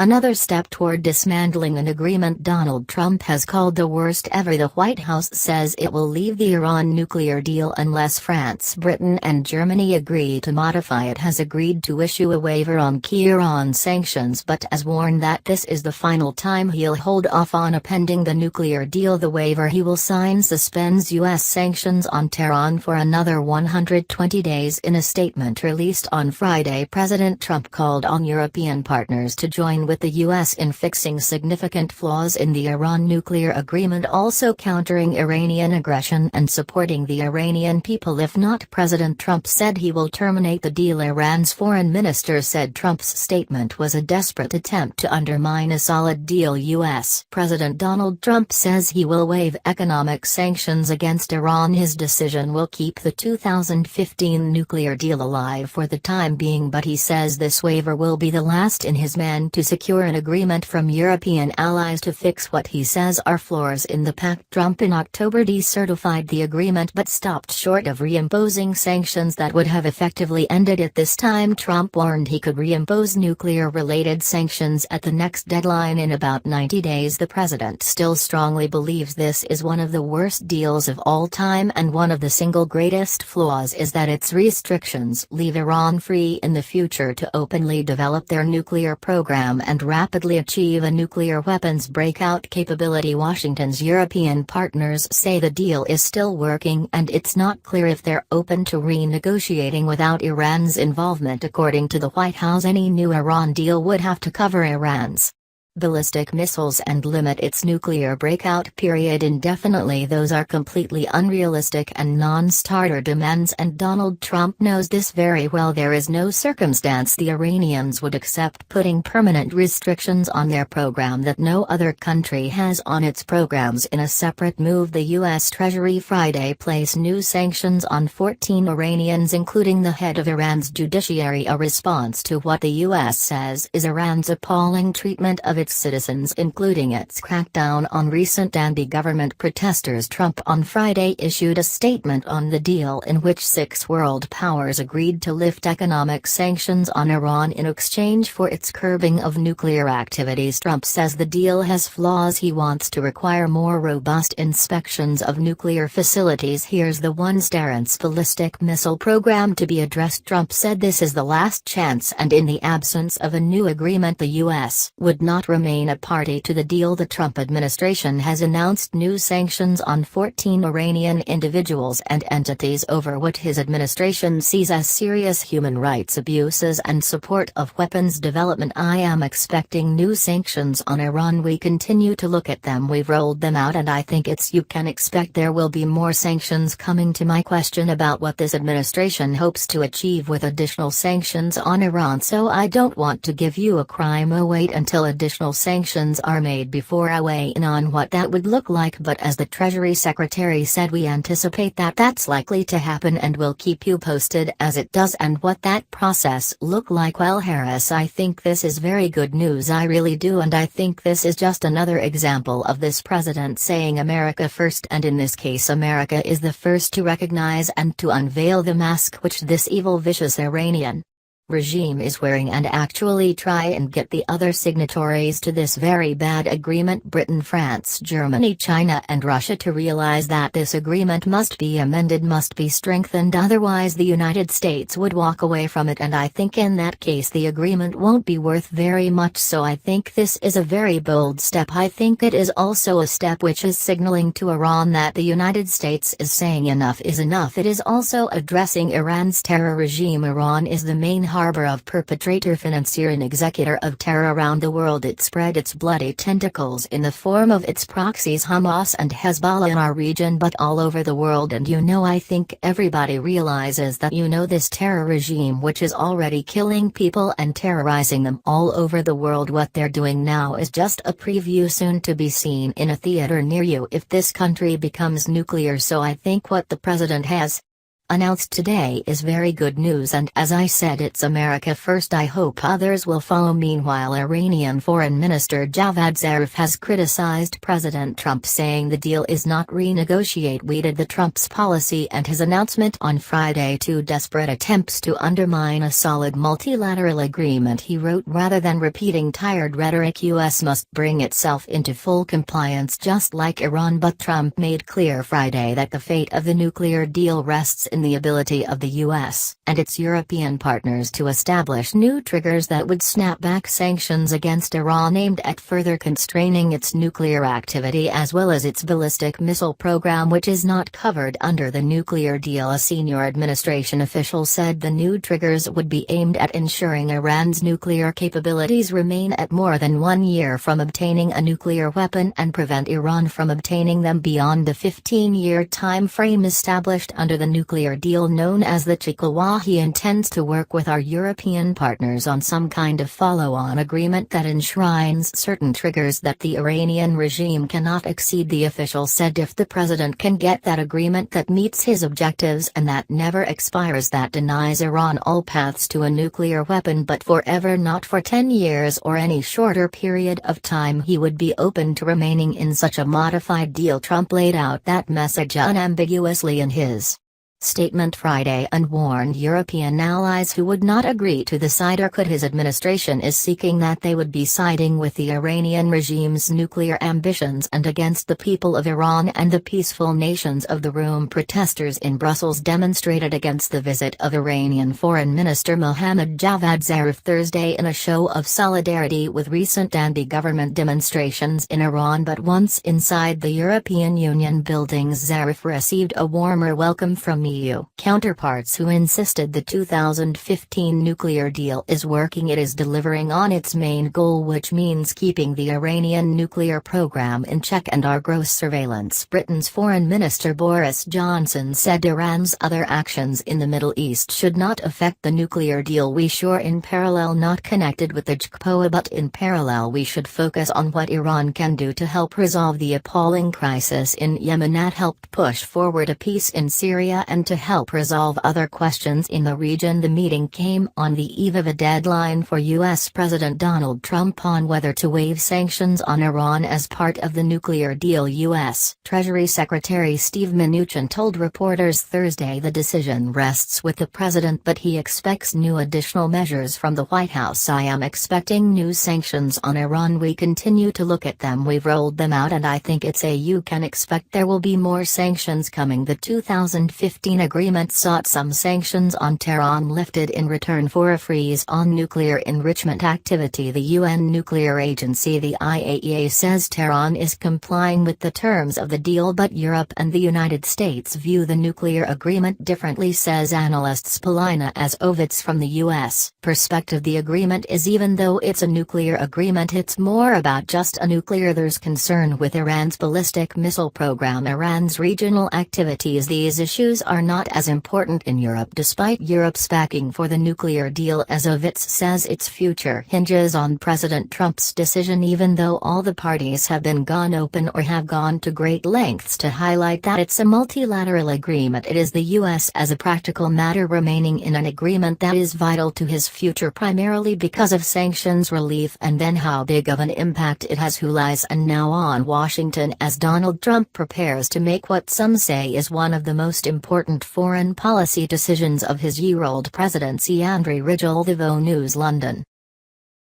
Another step toward dismantling an agreement Donald Trump has called the worst ever. The White House says it will leave the Iran nuclear deal unless France, Britain and Germany agree to modify it. Has agreed to issue a waiver on key Iran sanctions but has warned that this is the final time he'll hold off on appending the nuclear deal. The waiver he will sign suspends U.S. sanctions on Tehran for another 120 days. In a statement released on Friday, President Trump called on European partners to join with the U.S. in fixing significant flaws in the Iran nuclear agreement, also countering Iranian aggression and supporting the Iranian people. If not, President Trump said he will terminate the deal. Iran's foreign minister said Trump's statement was a desperate attempt to undermine a solid deal. U.S. President Donald Trump says he will waive economic sanctions against Iran. His decision will keep the 2015 nuclear deal alive for the time being, but he says this waiver will be the last in his man to secure an agreement from European allies to fix what he says are flaws in the pact. Trump in October decertified the agreement but stopped short of reimposing sanctions that would have effectively ended it. This time Trump warned he could reimpose nuclear-related sanctions at the next deadline in about 90 days. The president still strongly believes this is one of the worst deals of all time, and one of the single greatest flaws is that its restrictions leave Iran free in the future to openly develop their nuclear program and rapidly achieve a nuclear weapons breakout capability. Washington's European partners say the deal is still working and it's not clear if they're open to renegotiating without Iran's involvement. According to the White House, any new Iran deal would have to cover Iran's ballistic missiles and limit its nuclear breakout period indefinitely. Those are completely unrealistic and non-starter demands, and Donald Trump knows this very well. There is no circumstance the Iranians would accept putting permanent restrictions on their program that no other country has on its programs. In a separate move, the U.S. Treasury Friday placed new sanctions on 14 Iranians, including the head of Iran's judiciary, a response to what the U.S. says is Iran's appalling treatment of its citizens, including its crackdown on recent anti-government protesters. Trump on Friday issued a statement on the deal in which 6 world powers agreed to lift economic sanctions on Iran in exchange for its curbing of nuclear activities. Trump says the deal has flaws. He wants to require more robust inspections of nuclear facilities. Here's the Iran's ballistic missile program to be addressed. Trump said this is the last chance, and in the absence of a new agreement the U.S. would not remain a party to the deal. The Trump administration has announced new sanctions on 14 Iranian individuals and entities over what his administration sees as serious human rights abuses and support of weapons development. I am expecting new sanctions on Iran. We continue to look at them. We've rolled them out, and I think you can expect there will be more sanctions coming. To my question about what this administration hopes to achieve with additional sanctions on Iran, so I don't want to give you a crime. Wait until additional sanctions are made before I weigh in on what that would look like, but as the Treasury Secretary said, we anticipate that that's likely to happen and we'll keep you posted as it does. And what that process look like? Well, Harris, I think this is very good news. I really do, and I think this is just another example of this president saying America first, and in this case America is the first to recognize and to unveil the mask which this evil, vicious Iranian regime is wearing, and actually try and get the other signatories to this very bad agreement, Britain, France, Germany, China and Russia, to realize that this agreement must be amended, must be strengthened, otherwise the United States would walk away from it, and I think in that case the agreement won't be worth very much. So I think this is a very bold step. I think it is also a step which is signaling to Iran that the United States is saying enough is enough. It is also addressing Iran's terror regime. Iran is the main harbor of perpetrator, financier and executor of terror around the world. It spread its bloody tentacles in the form of its proxies Hamas and Hezbollah in our region, but all over the world. And I think everybody realizes that this terror regime, which is already killing people and terrorizing them all over the world, what they're doing now is just a preview soon to be seen in a theater near you if this country becomes nuclear. So I think what the president has announced today is very good news, and as I said, it's America first. I hope others will follow. Meanwhile, Iranian Foreign Minister Javad Zarif has criticized President Trump, saying the deal is not renegotiated. The Trump's policy and his announcement on Friday two desperate attempts to undermine a solid multilateral agreement, he wrote. Rather than repeating tired rhetoric, US must bring itself into full compliance just like Iran. But Trump made clear Friday that the fate of the nuclear deal rests in the ability of the US and its European partners to establish new triggers that would snap back sanctions against Iran aimed at further constraining its nuclear activity as well as its ballistic missile program, which is not covered under the nuclear deal. A senior administration official said the new triggers would be aimed at ensuring Iran's nuclear capabilities remain at more than 1 year from obtaining a nuclear weapon and prevent Iran from obtaining them beyond the 15-year time frame established under the nuclear deal known as the Chickawa. He intends to work with our European partners on some kind of follow-on agreement that enshrines certain triggers that the Iranian regime cannot exceed, the official said. If the president can get that agreement that meets his objectives and that never expires, that denies Iran all paths to a nuclear weapon but forever, not for 10 years or any shorter period of time, he would be open to remaining in such a modified deal. Trump laid out that message unambiguously in his statement Friday and warned European allies who would not agree to the side or could his administration is seeking that they would be siding with the Iranian regime's nuclear ambitions and against the people of Iran and the peaceful nations of the room. Protesters in Brussels demonstrated against the visit of Iranian Foreign Minister Mohammad Javad Zarif Thursday in a show of solidarity with recent anti-government demonstrations in Iran. But once inside the European Union buildings, Zarif received a warmer welcome from EU counterparts who insisted the 2015 nuclear deal is working. It is delivering on its main goal, which means keeping the Iranian nuclear program in check and our gross surveillance. Britain's Foreign Minister Boris Johnson said Iran's other actions in the Middle East should not affect the nuclear deal. We sure in parallel not connected with the JCPOA, but in parallel we should focus on what Iran can do to help resolve the appalling crisis in Yemen that helped push forward a peace in Syria and to help resolve other questions in the region. The meeting came on the eve of a deadline for U.S. President Donald Trump on whether to waive sanctions on Iran as part of the nuclear deal. U.S. Treasury Secretary Steve Mnuchin told reporters Thursday the decision rests with the president, but he expects new additional measures from the White House. I am expecting new sanctions on Iran. We continue to look at them. We've rolled them out and I think you can expect there will be more sanctions coming. The 2015 agreement sought some sanctions on Tehran lifted in return for a freeze on nuclear enrichment activity. The UN nuclear agency, the IAEA, says Tehran is complying with the terms of the deal, but Europe and the United States view the nuclear agreement differently, says analyst Polina Azovitz from the US perspective. The agreement is, even though it's a nuclear agreement, it's more about just a nuclear. There's concern with Iran's ballistic missile program, Iran's regional activities. These issues are not as important in Europe despite Europe's backing for the nuclear deal. Azovitz says its future hinges on President Trump's decision, even though all the parties have been gone open or have gone to great lengths to highlight that it's a multilateral agreement. It is the U.S. as a practical matter remaining in an agreement that is vital to his future, primarily because of sanctions relief and then how big of an impact it has. Who lies and now on Washington as Donald Trump prepares to make what some say is one of the most important foreign policy decisions of his year-old presidency. Andrew Ridgell, The Vo News, London.